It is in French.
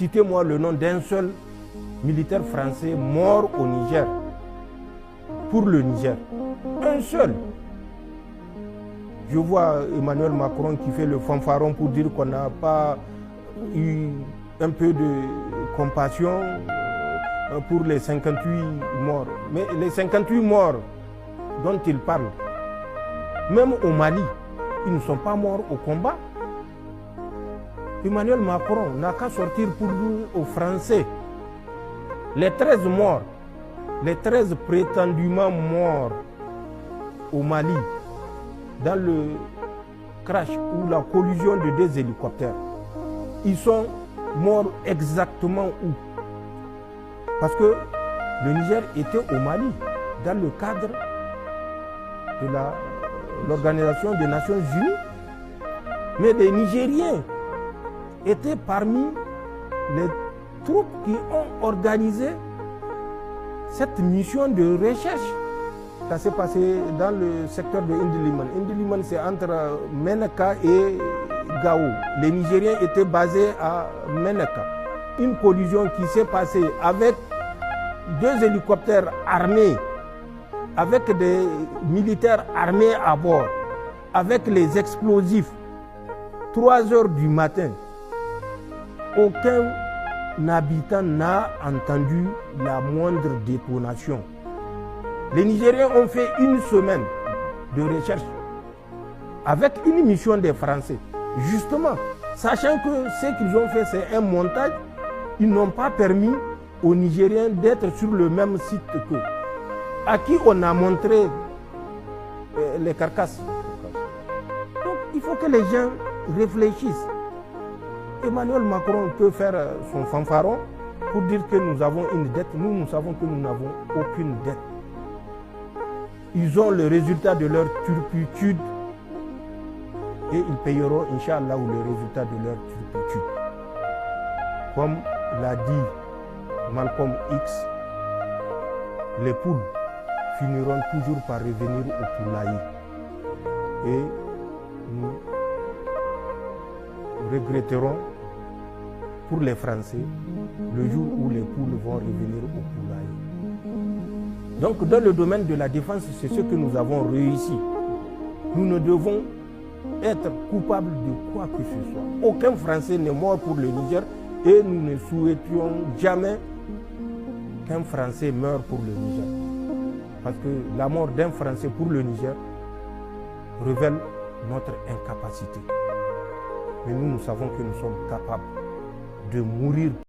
citez-moi le nom d'un seul militaire français mort au Niger, pour le Niger. Un seul. Je vois Emmanuel Macron qui fait le fanfaron pour dire qu'on n'a pas eu un peu de compassion pour les 58 morts. Mais les 58 morts dont il parle, même au Mali, ils ne sont pas morts au combat. Emmanuel Macron n'a qu'à sortir pour dire aux Français, les 13 morts, les 13 prétendument morts au Mali, dans le crash ou la collision de 2 hélicoptères, ils sont morts exactement où? Parce que le Niger était au Mali, dans le cadre de l'Organisation des Nations Unies. Mais les Nigériens étaient parmi les troupes qui ont organisé cette mission de recherche. Ça s'est passé dans le secteur de Indiliman. Indiliman, c'est entre Menaka et Gao. Les Nigériens étaient basés à Menaka. Une collision qui s'est passée avec 2 hélicoptères armés, avec des militaires armés à bord, avec les explosifs. 3 heures du matin, aucun habitant n'a entendu la moindre détonation. Les Nigériens ont fait 1 semaine de recherche avec une mission des Français. Justement, sachant que ce qu'ils ont fait, c'est un montage, ils n'ont pas permis aux Nigériens d'être sur le même site qu'eux. À qui on a montré les carcasses. Donc il faut que les gens réfléchissent. Emmanuel Macron peut faire son fanfaron pour dire que nous avons une dette. Nous savons que nous n'avons aucune dette. Ils ont le résultat de leur turpitude et ils payeront, Inch'Allah, le résultat de leur turpitude. Comme l'a dit Malcolm X, les poules finiront toujours par revenir au poulailler. Et nous regretterons pour les Français le jour où les poules vont revenir au poulailler. Donc dans le domaine de la défense, c'est ce que nous avons réussi. Nous ne devons être coupables de quoi que ce soit. Aucun Français n'est mort pour le Niger et nous ne souhaitions jamais qu'un Français meure pour le Niger. Parce que la mort d'un Français pour le Niger révèle notre incapacité. Mais nous savons que nous sommes capables de mourir